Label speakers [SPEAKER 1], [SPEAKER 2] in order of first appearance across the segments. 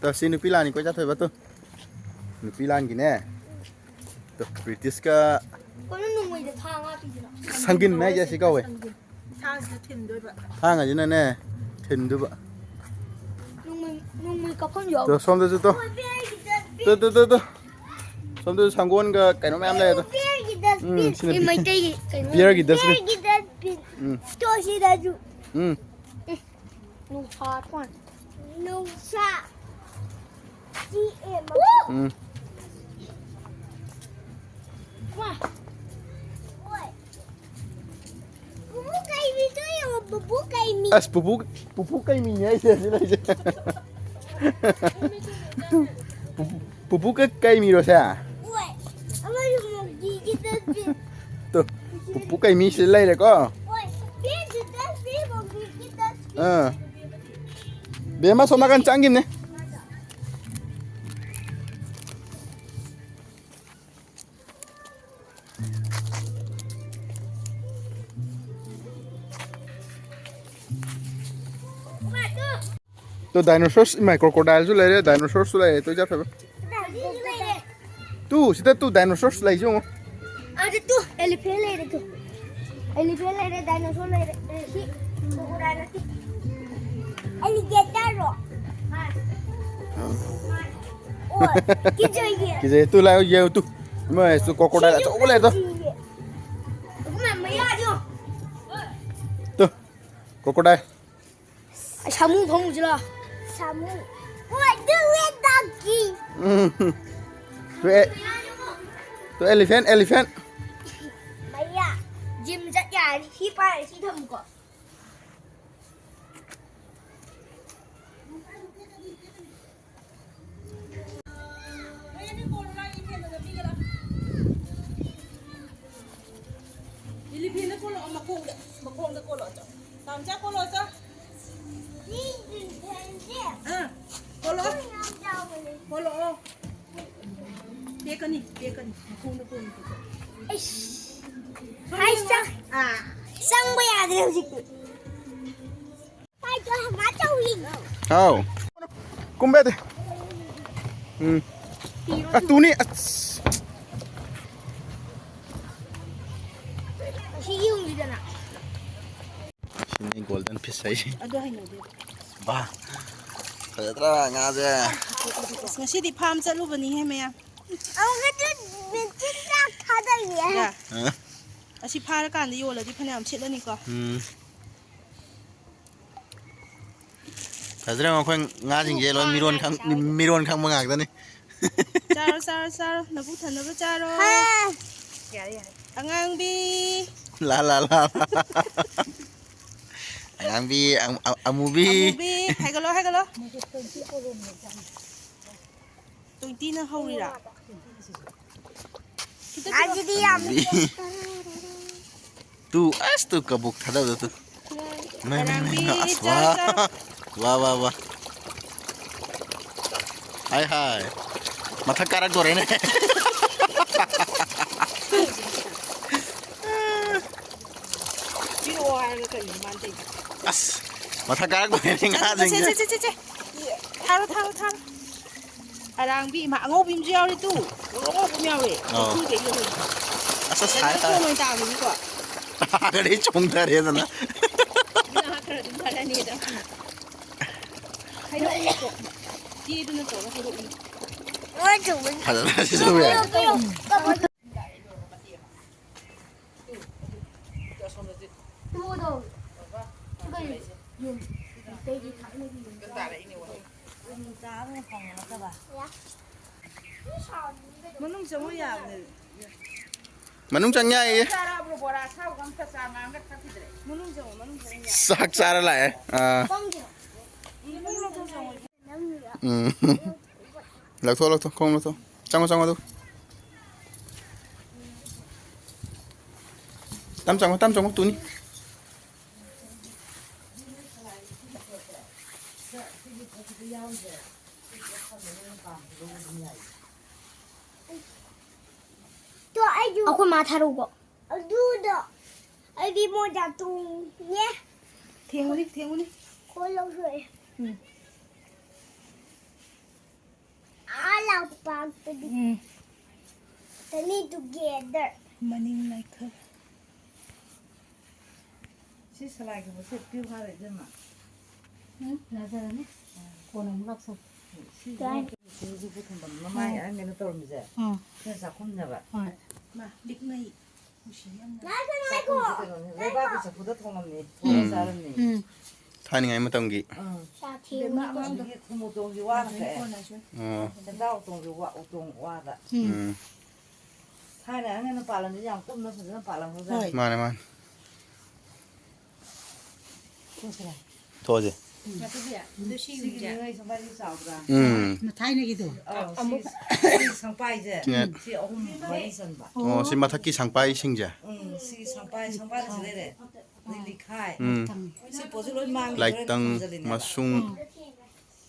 [SPEAKER 1] ตัวซีนุปิลานี่ก็จะถอยประตูนุปิลานกินแน่ตัวบริติชก็สังกินไหมเจสิก้าเว้ยทางอะไรนั่นแน่ถิ่นดูบ่ตัวส้มตัวตัวส้มตัวสังกุนก็ไก่น้ำแม่เลยตัวสินุเบียร์กินได้สิ
[SPEAKER 2] ตัวสิได้จู
[SPEAKER 3] นุ่งชาก่อน
[SPEAKER 2] นุ่งชาจีเอ็มว้าโอ้ยปูไก่มีตัวยังปูไก่มี
[SPEAKER 1] as pupuไก่มีไงเสียสิเลยจ้ะpupuไก่มีหรอใช่
[SPEAKER 2] โอ้ยอะไรอยู่มองดีกี่ตัวสิ
[SPEAKER 1] ตัวpupuไก่มีสิเลยเลยก็
[SPEAKER 2] โอ้ยเบี้ยกี่ตัวสิมองดีกี่ตัว
[SPEAKER 1] เบียร์มาสมัครกันจังกินเนี่ยตัวไดโนเสาร์ไม่โครโคไดล์สุดเลยไดโนเสาร์สุดเลยตัวจะเป็นตู้สิแต่ตู้ไดโนเสาร์เลยจ้ง
[SPEAKER 2] อันนี้ตู้เอลิเฟนเลยตู้เอลิเฟนเลยไดโนเสาร์เลยสิโคโคไดล์สิเอลิเกเตอร์หรอโอ้ยกี่เจอ
[SPEAKER 1] กี่เจตู้แล้วเยอะตู้ไม่ตู้โคโคไดล์ตัวอะไรตัวตู้โคโคไดล์
[SPEAKER 3] ชามูพงจุล
[SPEAKER 2] ชามูว่าดูเวดักกี้
[SPEAKER 1] ตัวเอลิเฟน
[SPEAKER 2] ไม่อยากยิมจะใหญ่ที่ไปที่ทำก่อน
[SPEAKER 4] ฟิลิปปินส์ก็เอามาโกงตะโกนหล่อจ้ะตามจ้าโกโลจ้ะ
[SPEAKER 2] นี่ดึงแทนเนี่ย
[SPEAKER 4] โกโลเด็กกันนี่มาโกงตะโกน
[SPEAKER 2] ให้สั่งไปอะไรสิไปตัวหาเจ้าหญิง
[SPEAKER 1] เอากุมเบ็ดตัวนี้
[SPEAKER 2] ที่ยุ่งอยู่จ้ะนะ
[SPEAKER 1] ชิ้นนี้ golden fish ใช่
[SPEAKER 4] adaให้หนูดิ
[SPEAKER 1] บ้าเปิดร้านงาเจ้
[SPEAKER 4] งั้นสิดิพามจะรูปวันนี้ให้ไหมอ่ะ
[SPEAKER 2] เอาก็จะเป็นที่รักเขาได้เลย
[SPEAKER 4] อาชีพพาแล้วกันดิโยเลยที่พนักงานเช็ดแล้วนี่ก็
[SPEAKER 1] แต่เรื่องของคนงาจริงๆเรามีรวนข้างมังงะตัวนี้
[SPEAKER 4] จ้านับผู้ทันนับจ้าโร่อังอังบี
[SPEAKER 1] ลาอังบีอามูบี
[SPEAKER 4] ให้กันเลยตัวตีน่าเขาเลยล่ะ
[SPEAKER 2] อาจจะดีอ่ะ
[SPEAKER 1] ตู้ตู้กระบุกทัดเอาตู้ไม่ว้าไฮมาทักการ์ดตัวเรนมาทักการ์ดตัวเรนงาจริง
[SPEAKER 4] ทารอารางบีมางูบิมเจียวเลยตู้งูบิมเจียวเลยตู้เกี่ยวเลย
[SPEAKER 1] ใช่
[SPEAKER 4] ตัวมันตาดีกว่า
[SPEAKER 1] ก็ได้ชงเธอเรียนนะ
[SPEAKER 4] น่าเกิดมาแล้วนี่นะให้ดูอีกจีดูนั่นตัวให้ดูอีก
[SPEAKER 2] ว่าจุ๋ม
[SPEAKER 1] ฮัลโหลชิซุเอะ
[SPEAKER 4] มันนุ่งจะไม่อยากเลย
[SPEAKER 1] มันนุ่งจังไงสักสารอะไรหลักโทคงหลักโทจังดูตั้มจังตัวนี้
[SPEAKER 2] ตัวไอ้ยู
[SPEAKER 3] เอาคนมาทารุก
[SPEAKER 2] ดูดไอ้บีโมจับตรงเนี่ย
[SPEAKER 4] เทียงวันนี้
[SPEAKER 2] คนเราสวย all about the need together.
[SPEAKER 4] Morning like her. She's like a few hundred.
[SPEAKER 3] 나자라네. 보는 막상.
[SPEAKER 4] She's like a mamma. I'm going to tell me that. There's a home never. Ma, big night. 내 밥에서 부터 통합니. 사람니.
[SPEAKER 1] 타이밍 아니면 동기.
[SPEAKER 4] 내 마음이 부모 동기 와는데. 나 동기 와다. 타이는 안에는 발란지 양 꿈는 발란 거잖아.
[SPEAKER 1] 만에. 도와지.
[SPEAKER 3] 타이네기도.
[SPEAKER 4] 상파이제. 시 어금 머리 선바.
[SPEAKER 1] 시마타키 상파이 싱자.
[SPEAKER 4] 시 상파이지 되래. 리카이. 시 보즈로 망.
[SPEAKER 1] 라이땅 마숭.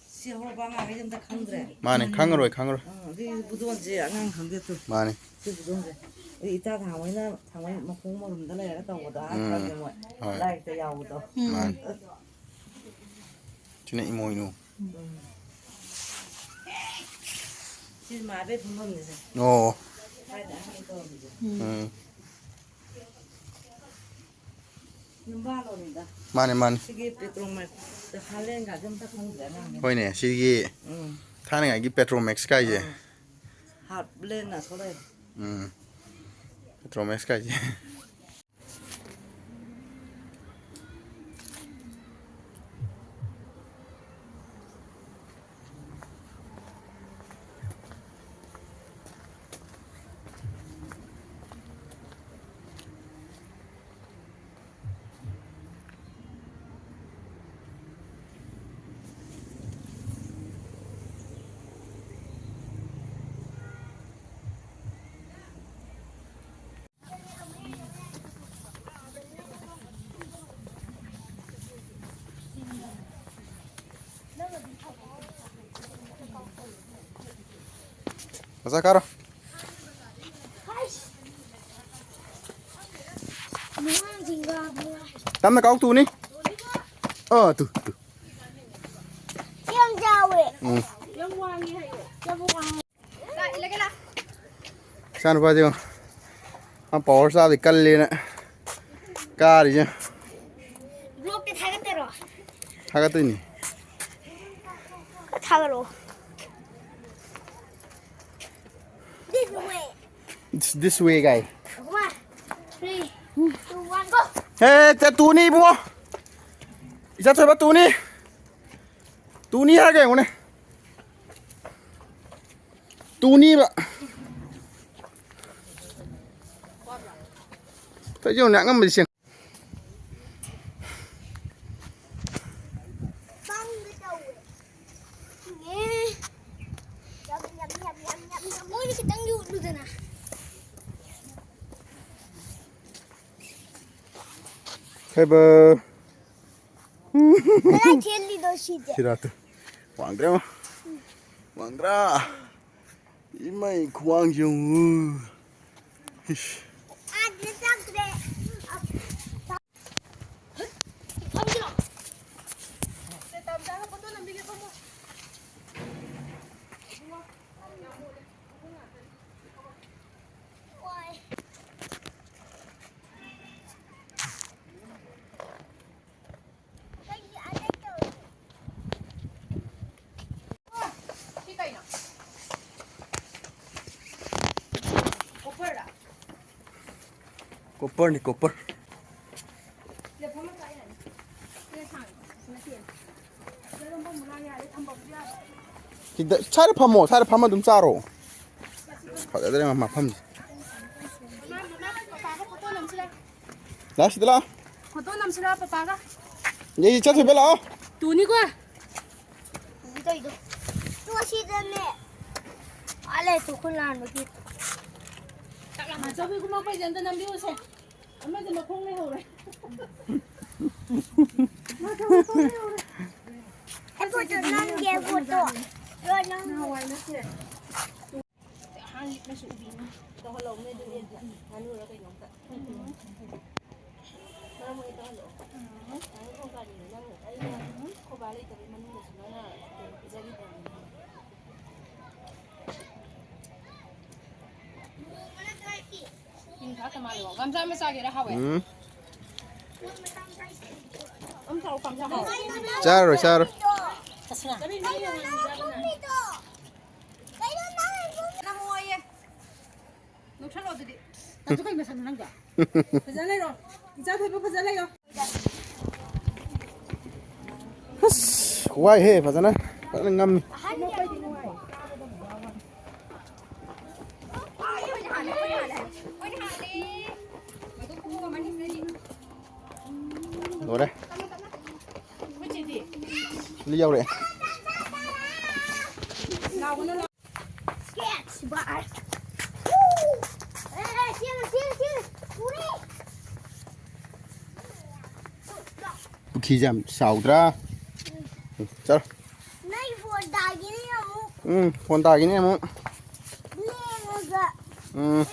[SPEAKER 4] 시 호방아 이름 다 강드래.
[SPEAKER 1] 만에 강으로.
[SPEAKER 4] 네 부도인지 안 강대 또.
[SPEAKER 1] 만에.
[SPEAKER 4] 시 부도인지. 이따 당원이나 당원 뭐 공모름다 내가 떠오다. 그런데 뭐 라이트 야오도.
[SPEAKER 1] 만. 진짜 이모이노.
[SPEAKER 4] 지금 말에 분명히서.
[SPEAKER 1] 만에.
[SPEAKER 4] 시기 페트로맥 할렌가 좀다 공부하나.
[SPEAKER 1] 호이네. 시기 타는 아기 페트로맥스가 이제.
[SPEAKER 4] 핫 블렌나 소래.
[SPEAKER 1] 페트로맥스가 이제. Masa karo? Tắm nó có tu ní. Tu.
[SPEAKER 2] Siang jawe.
[SPEAKER 1] Sao bao nhiêu? Anh bỏ ra thì cân lên ạ. Ca đi chứ.
[SPEAKER 2] Block cái thằng cái rồi.
[SPEAKER 1] Thằng cái gì?
[SPEAKER 2] thằng rồi. This way.
[SPEAKER 1] It's this way, guy.
[SPEAKER 2] Come on. 3, 2, 1, go.
[SPEAKER 1] Ê, tu ni bố. Isa chơi bắt tu ni. Tu ni hai cái này. Tu ni bạn. Thấy chưa nặng lắm mình xiềng.
[SPEAKER 2] Ôi cái tăng dụ được rồi nè.
[SPEAKER 1] Heber.
[SPEAKER 2] Cái này thiên đi đôi xịt.
[SPEAKER 1] Siratu. Wangdra. Wangdra. Imai kuang yung.
[SPEAKER 2] À, cái tăng cái
[SPEAKER 1] Koper nih, koper. Kita cari pamo dum caro. Kalau ada yang maphamse. Lah, setelah.
[SPEAKER 3] Foto nam sila papaga.
[SPEAKER 1] Ini cari bela.
[SPEAKER 3] Tuni ko.
[SPEAKER 2] 이거. 또 시드네. 알레 도콜란 여기.
[SPEAKER 3] Mà sao khi cũng phải dần tới năm điếu xe. Mà giờ mà không lấy hồ này.
[SPEAKER 2] Em phụ cho năm kia phụ tổ. Rồi năm
[SPEAKER 3] Hawaii nó xe. Hai lít nó sụp đi mà. Tao hơi lồng lên được yên. Hai nữa là cái nhóm tận. Nó mới tao lỗ. Không phải gì nữa năng ở đây. Không phải lấy tao đi mà nó là ra đi. 말이야. 감자 싸게라 하고. 엄청 감자 하고.
[SPEAKER 1] 짜로 짜로.
[SPEAKER 3] nó chắc là gì đi tao cho mày sang năng cả phải ra đây rồi ra thôi phải ra đây rồi
[SPEAKER 1] quay hết phải ra này phải là ngâm rồi đây liêu đấy khi giảm sầu ra chào
[SPEAKER 2] này phun đại cái này không
[SPEAKER 1] phun tay cái này không
[SPEAKER 2] nghe nó